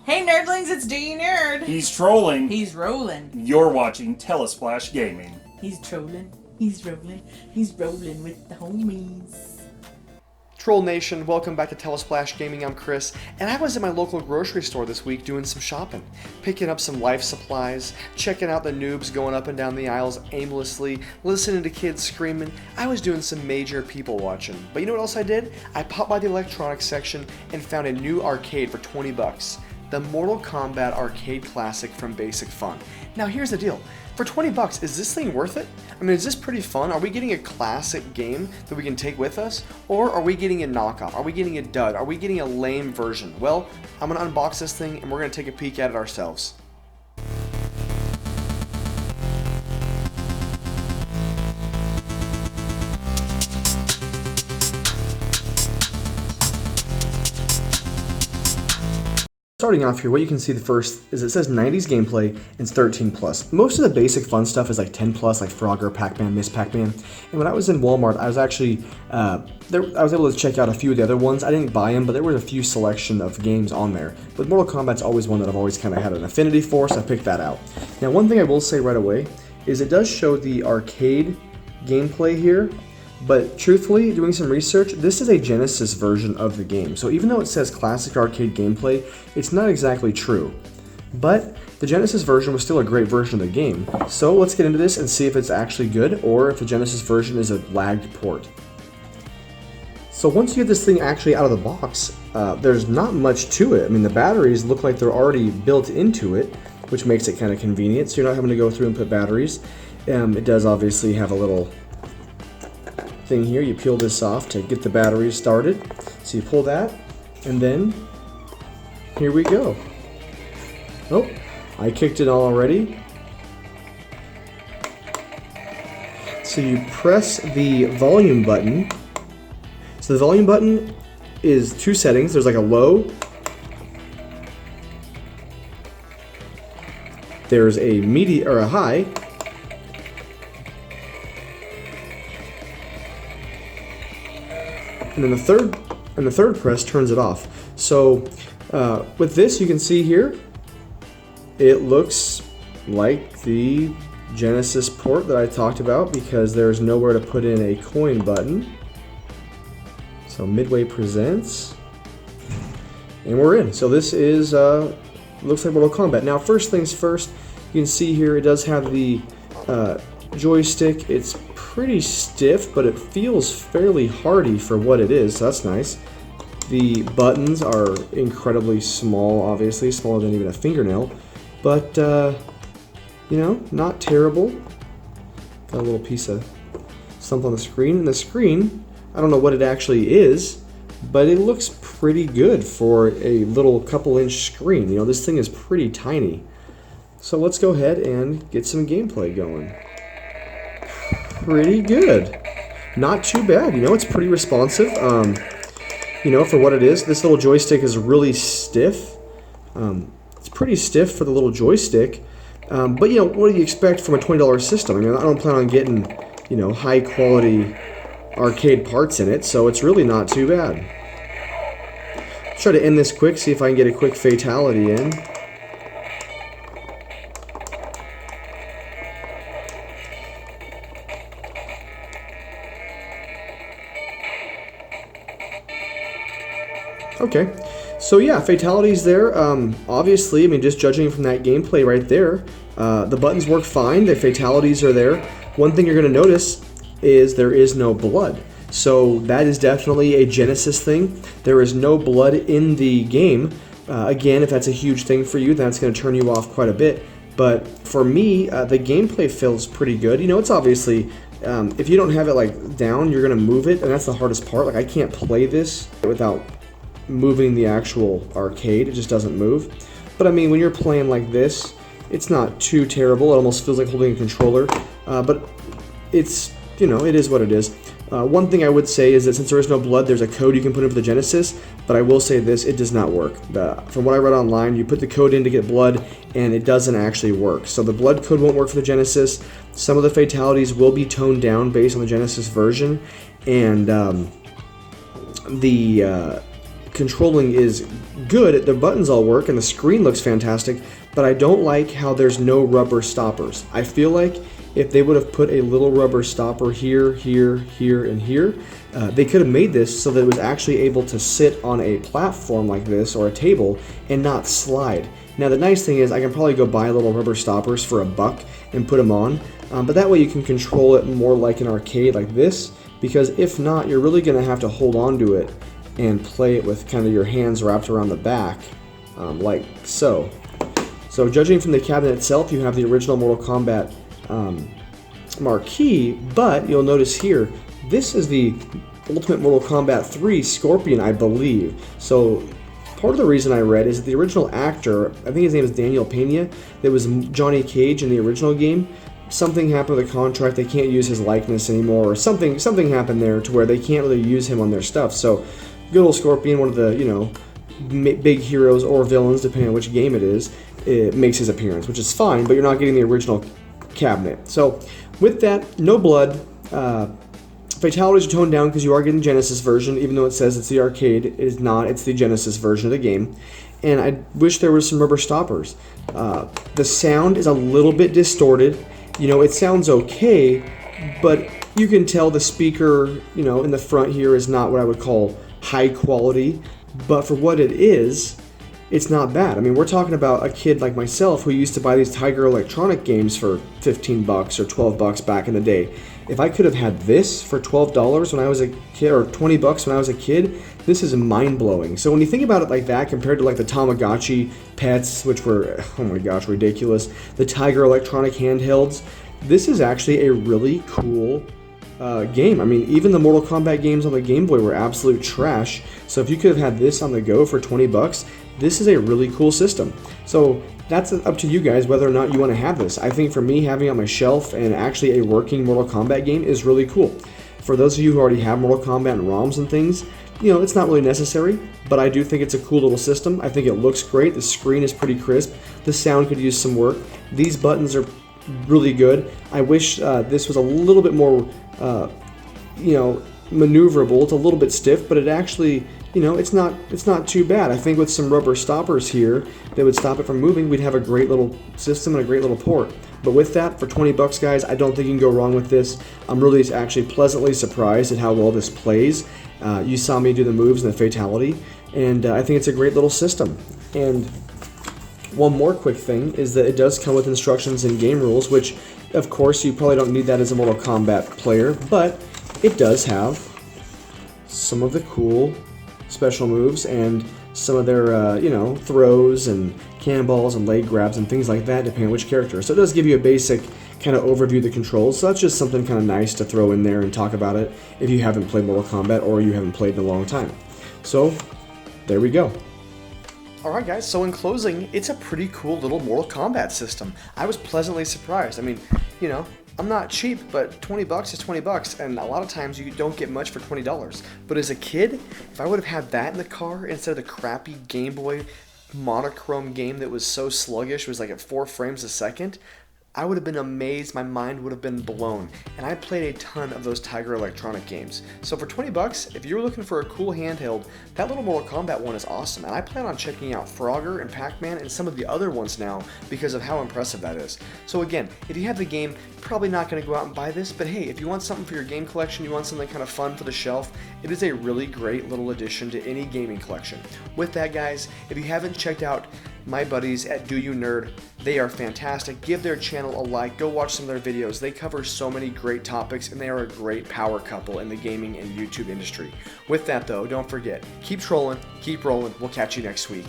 Hey nerdlings, it's D Nerd. He's trolling. He's rolling. You're watching Telesplash Gaming. He's trolling. He's rolling. He's rolling with the homies. Troll Nation, welcome back to Telesplash Gaming. I'm Chris, and I was at my local grocery store this week doing some shopping, picking up some life supplies, checking out the noobs going up and down the aisles aimlessly, listening to kids screaming. I was doing some major people watching. But you know what else I did? I popped by the electronics section and found a new arcade for 20 bucks. The Mortal Kombat arcade classic from Basic Fun. Now here's the deal. For 20 bucks, is this thing worth it? I mean, is this pretty fun? Are we getting a classic game that we can take with us? Or are we getting a knockoff? Are we getting a dud? Are we getting a lame version? Well, I'm gonna unbox this thing and we're gonna take a peek at it ourselves. Starting off here, what you can see the first is it says 90s gameplay and it's 13 plus. Most of the basic fun stuff is like 10 plus, like Frogger, Pac-Man, Miss Pac-Man. And when I was in Walmart, I was actually I was able to check out a few of the other ones. I didn't buy them, but there was a few selection of games on there. But Mortal Kombat's always one that I've always kind of had an affinity for, so I picked that out. Now, one thing I will say right away is it does show the arcade gameplay here. But truthfully, doing some research, this is a Genesis version of the game. So even though it says classic arcade gameplay, it's not exactly true. But the Genesis version was still a great version of the game. So let's get into this and see if it's actually good or if the Genesis version is a lagged port. So once you get this thing actually out of the box, there's not much to it. I mean, the batteries look like they're already built into it, which makes it kind of convenient. So you're not having to go through and put batteries. It does obviously have a little thing here. You peel this off to get the batteries started. So you pull that, and then here we go. Oh, I kicked it all already. So you press the volume button. So the volume button is two settings. There's like a low. There's a medium or a high. And then the third press turns it off. So with this, you can see here, it looks like the Genesis port that I talked about because there's nowhere to put in a coin button. So Midway presents, and we're in. So this is looks like Mortal Kombat. Now, first things first, you can see here it does have the joystick. It's pretty stiff, but it feels fairly hardy for what it is, so that's nice. The buttons are incredibly small, obviously, smaller than even a fingernail, but, you know, not terrible. Got a little piece of something on the screen, and the screen, I don't know what it actually is, but it looks pretty good for a little couple-inch screen. You know, this thing is pretty tiny. So let's go ahead and get some gameplay going. Pretty good. Not too bad, you know, it's pretty responsive. You know, for what it is, this little joystick is really stiff. It's pretty stiff for the little joystick. But, you know, what do you expect from a $20 system? I mean, I don't plan on getting, you know, high quality arcade parts in it, so it's really not too bad. Let's try to end this quick, see if I can get a quick fatality in. Okay, so yeah, fatalities there. Obviously, I mean, just judging from that gameplay right there, the buttons work fine, the fatalities are there. One thing you're going to notice is there is no blood. So that is definitely a Genesis thing. There is no blood in the game. Again, if that's a huge thing for you, that's going to turn you off quite a bit. But for me, the gameplay feels pretty good. You know, it's obviously, if you don't have it like down, you're going to move it, and that's the hardest part. Like, I can't play this without moving the actual arcade. It just doesn't move. But I mean, when you're playing like this, it's not too terrible. It almost feels like holding a controller. But it's, you know, it is what it is. One thing I would say is that since there is no blood, there's a code you can put in for the Genesis, but I will say this, it does not work. From what I read online, you put the code in to get blood, and it doesn't actually work. So the blood code won't work for the Genesis. Some of the fatalities will be toned down based on the Genesis version, and the controlling is good. The buttons all work and the screen looks fantastic, but I don't like how there's no rubber stoppers. I feel like if they would have put a little rubber stopper here, here, here, and here, they could have made this so that it was actually able to sit on a platform like this or a table and not slide. Now the nice thing is I can probably go buy little rubber stoppers for $1 and put them on, but that way you can control it more like an arcade like this, because if not, you're really going to have to hold on to it and play it with kind of your hands wrapped around the back, like so. So judging from the cabinet itself, you have the original Mortal Kombat marquee, but you'll notice here, this is the Ultimate Mortal Kombat 3 Scorpion, I believe. So part of the reason I read is that the original actor, I think his name is Daniel Pena, that was Johnny Cage in the original game, something happened with the contract, they can't use his likeness anymore, or something happened there to where they can't really use him on their stuff. So good old Scorpion, one of the, you know, big heroes or villains, depending on which game it is, it makes his appearance, which is fine, but you're not getting the original cabinet. So with that, no blood, fatalities are toned down because you are getting Genesis version, even though it says it's the arcade. It is not, it's the Genesis version of the game. And I wish there was some rubber stoppers. The sound is a little bit distorted. You know, it sounds okay, but you can tell the speaker, you know, in the front here is not what I would call high quality, but for what it is, it's not bad. I mean, we're talking about a kid like myself who used to buy these Tiger Electronic games for $15 or $12 back in the day. If I could have had this for $12 when I was a kid, or $20 when I was a kid, this is mind-blowing. So when you think about it like that, compared to like the Tamagotchi pets, which were, oh my gosh, ridiculous, the Tiger Electronic handhelds, this is actually a really cool game. I mean, even the Mortal Kombat games on the Game Boy were absolute trash. So if you could have had this on the go for $20, this is a really cool system. So that's up to you guys whether or not you want to have this. I think for me, having it on my shelf and actually a working Mortal Kombat game is really cool. For those of you who already have Mortal Kombat and ROMs and things, you know, it's not really necessary, but I do think it's a cool little system. I think it looks great. The screen is pretty crisp. The sound could use some work. These buttons are really good. I wish this was a little bit more, you know, maneuverable. It's a little bit stiff, but it actually, you know, it's not too bad. I think with some rubber stoppers here that would stop it from moving, we'd have a great little system and a great little port. But with that, for $20, guys, I don't think you can go wrong with this. I'm really actually pleasantly surprised at how well this plays. You saw me do the moves and the fatality, and I think it's a great little system. And one more quick thing is that it does come with instructions and game rules, which, of course, you probably don't need that as a Mortal Kombat player, but it does have some of the cool special moves and some of their, you know, throws and cannonballs and leg grabs and things like that, depending on which character. So it does give you a basic kind of overview of the controls. So that's just something kind of nice to throw in there and talk about it if you haven't played Mortal Kombat or you haven't played in a long time. So there we go. Alright guys, so in closing, it's a pretty cool little Mortal Kombat system. I was pleasantly surprised. I mean, you know, I'm not cheap, but $20 is $20, and a lot of times you don't get much for $20. But as a kid, if I would have had that in the car instead of the crappy Game Boy monochrome game that was so sluggish, was like at 4 frames a second, I would have been amazed, my mind would have been blown, and I played a ton of those Tiger Electronic games. So for $20, if you're looking for a cool handheld, that little Mortal Kombat one is awesome, and I plan on checking out Frogger and Pac-Man and some of the other ones now because of how impressive that is. So again, if you have the game, probably not going to go out and buy this, but hey, if you want something for your game collection, you want something kind of fun for the shelf, it is a really great little addition to any gaming collection. With that, guys, if you haven't checked out my buddies at Do You Nerd, they are fantastic. Give their channel a like, go watch some of their videos. They cover so many great topics, and they are a great power couple in the gaming and YouTube industry. With that though, don't forget, keep trolling, keep rolling, we'll catch you next week.